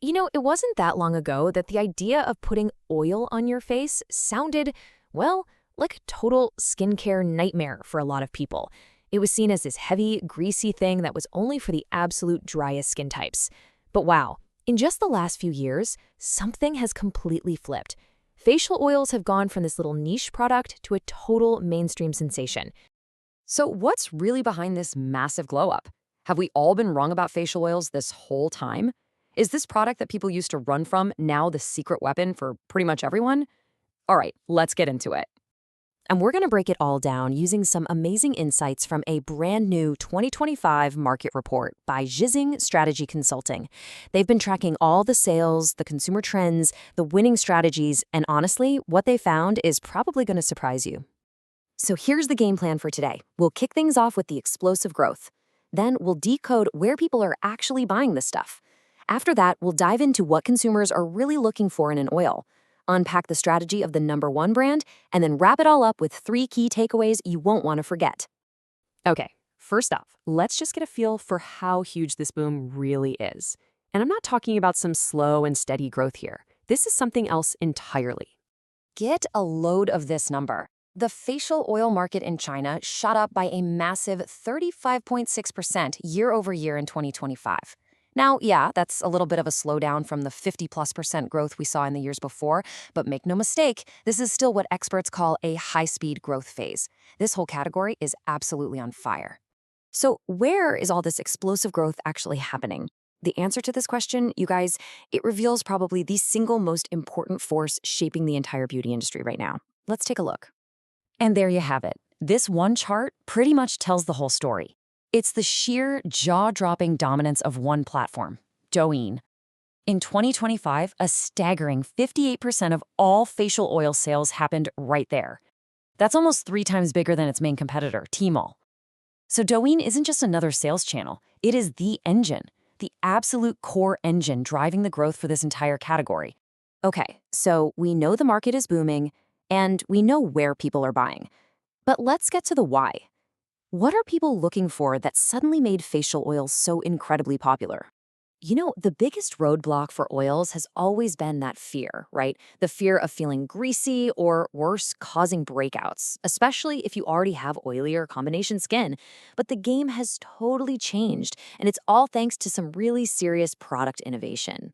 It wasn't that long ago that the idea of putting oil on your face sounded, well, like a total skincare nightmare for a lot of people. It was seen as this heavy, greasy thing that was only for the absolute driest skin types. But wow, in just the last few years, something has completely flipped. Facial oils have gone from this little niche product to a total mainstream sensation. So what's really behind this massive glow up? Have we all been wrong about facial oils this whole time? Is this product that people used to run from now the secret weapon for pretty much everyone? All right, let's get into it. And we're going to break it all down using some amazing insights from a brand new 2025 market report by Zhixing Strategic Consulting. They've been tracking all the sales, the consumer trends, the winning strategies, and honestly, what they found is probably going to surprise you. So here's the game plan for today. We'll kick things off with the explosive growth. Then we'll decode where people are actually buying this stuff. After that, we'll dive into what consumers are really looking for in an oil, unpack the strategy of the #1 brand, and then wrap it all up with 3 key takeaways you won't want to forget. Okay, first off, let's just get a feel for how huge this boom really is. And I'm not talking about some slow and steady growth here. This is something else entirely. Get a load of this number. The facial oil market in China shot up by a massive 35.6% year over year in 2025. Now, yeah, that's a little bit of a slowdown from the 50+% growth we saw in the years before, but make no mistake, this is still what experts call a high-speed growth phase. This whole category is absolutely on fire. So where is all this explosive growth actually happening? The answer to this question, you guys, it reveals probably the single most important force shaping the entire beauty industry right now. Let's take a look. And there you have it. This one chart pretty much tells the whole story. It's the sheer jaw-dropping dominance of one platform, Douyin. In 2025, a staggering 58% of all facial oil sales happened right there. That's almost 3 times bigger than its main competitor, Tmall. So Douyin isn't just another sales channel. It is the engine, the absolute core engine driving the growth for this entire category. Okay, so we know the market is booming, and we know where people are buying. But let's get to the why. What are people looking for that suddenly made facial oils so incredibly popular? The biggest roadblock for oils has always been that fear, right? The fear of feeling greasy or, worse, causing breakouts, especially if you already have oily or combination skin. But the game has totally changed, and it's all thanks to some really serious product innovation.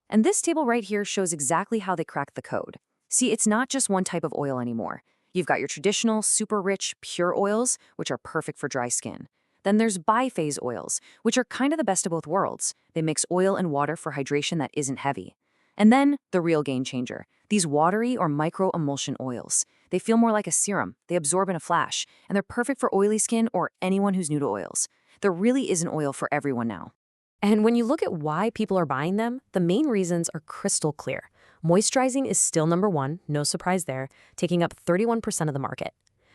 And this table right here shows exactly how they cracked the code. See, it's not just one type of oil anymore. You've got your traditional, super rich, pure oils, which are perfect for dry skin. Then there's biphase oils, which are kind of the best of both worlds. They mix oil and water for hydration that isn't heavy. And then the real game changer, these watery or micro-emulsion oils. They feel more like a serum, they absorb in a flash, and they're perfect for oily skin or anyone who's new to oils. There really is an oil for everyone now. And when you look at why people are buying them, the main reasons are crystal clear. Moisturizing is still #1, no surprise there, taking up 31% of the market.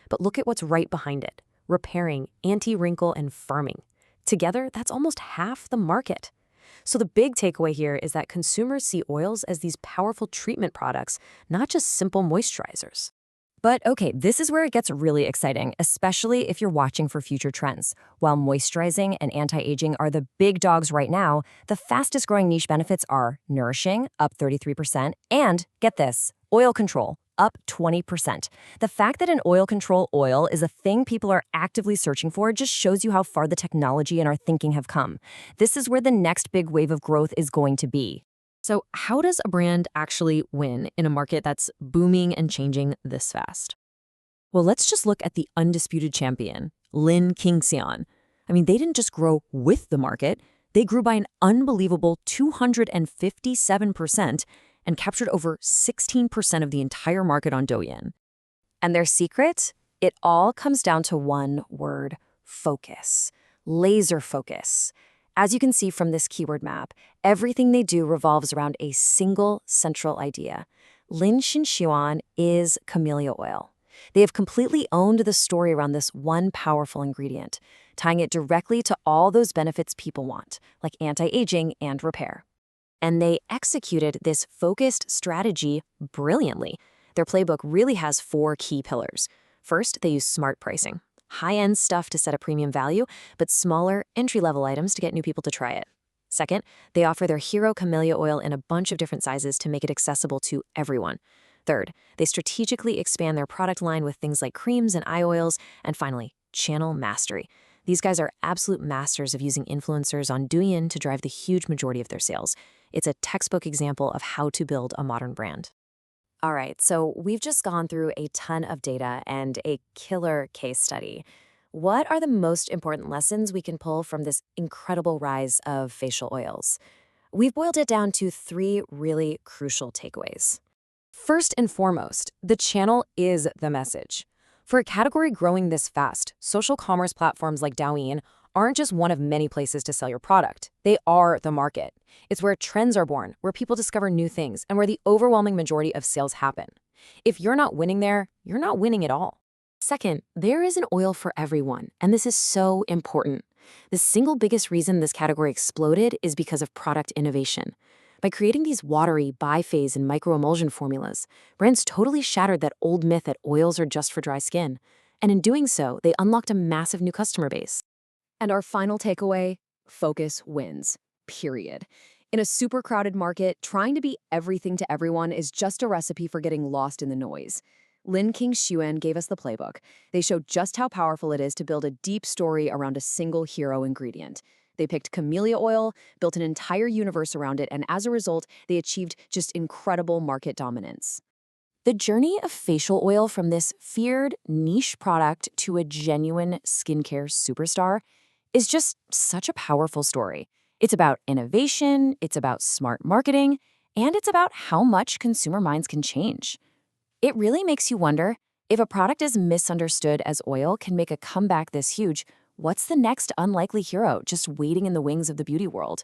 But look at what's right behind it: repairing, anti-wrinkle, and firming. Together, that's almost half the market. So the big takeaway here is that consumers see oils as these powerful treatment products, not just simple moisturizers. But okay, this is where it gets really exciting, especially if you're watching for future trends. While moisturizing and anti-aging are the big dogs right now, the fastest growing niche benefits are nourishing, up 33%, and, get this, oil control, up 20%. The fact that an oil control oil is a thing people are actively searching for just shows you how far the technology and our thinking have come. This is where the next big wave of growth is going to be. So how does a brand actually win in a market that's booming and changing this fast? Well, let's just look at the undisputed champion, Lin Qingxuan. They didn't just grow with the market, they grew by an unbelievable 257% and captured over 16% of the entire market on Douyin. And their secret? It all comes down to one word: focus. Laser focus. As you can see from this keyword map, everything they do revolves around a single central idea. Lin Qingxuan is Camellia oil. They have completely owned the story around this one powerful ingredient, tying it directly to all those benefits people want, like anti-aging and repair. And they executed this focused strategy brilliantly. Their playbook really has 4 key pillars. First, they use smart pricing. High-end stuff to set a premium value, but smaller, entry-level items to get new people to try it. Second, they offer their hero Camellia oil in a bunch of different sizes to make it accessible to everyone. Third, they strategically expand their product line with things like creams and eye oils. And finally, channel mastery. These guys are absolute masters of using influencers on Douyin to drive the huge majority of their sales. It's a textbook example of how to build a modern brand. All right, so we've just gone through a ton of data and a killer case study. What are the most important lessons we can pull from this incredible rise of facial oils? We've boiled it down to three really crucial takeaways. First and foremost, the channel is the message. For a category growing this fast, social commerce platforms like Douyin aren't just one of many places to sell your product. They are the market. It's where trends are born, where people discover new things, and where the overwhelming majority of sales happen. If you're not winning there, you're not winning at all. Second, there is an oil for everyone, and this is so important. The single biggest reason this category exploded is because of product innovation. By creating these watery, biphase, and microemulsion formulas, brands totally shattered that old myth that oils are just for dry skin. And in doing so, they unlocked a massive new customer base. And our final takeaway, focus wins, period. In a super crowded market, trying to be everything to everyone is just a recipe for getting lost in the noise. Lin Qingxuan gave us the playbook. They showed just how powerful it is to build a deep story around a single hero ingredient. They picked Camellia oil, built an entire universe around it, and as a result, they achieved just incredible market dominance. The journey of facial oil from this feared niche product to a genuine skincare superstar is just such a powerful story. It's about innovation, it's about smart marketing, and it's about how much consumer minds can change. It really makes you wonder, if a product as misunderstood as oil can make a comeback this huge, what's the next unlikely hero just waiting in the wings of the beauty world?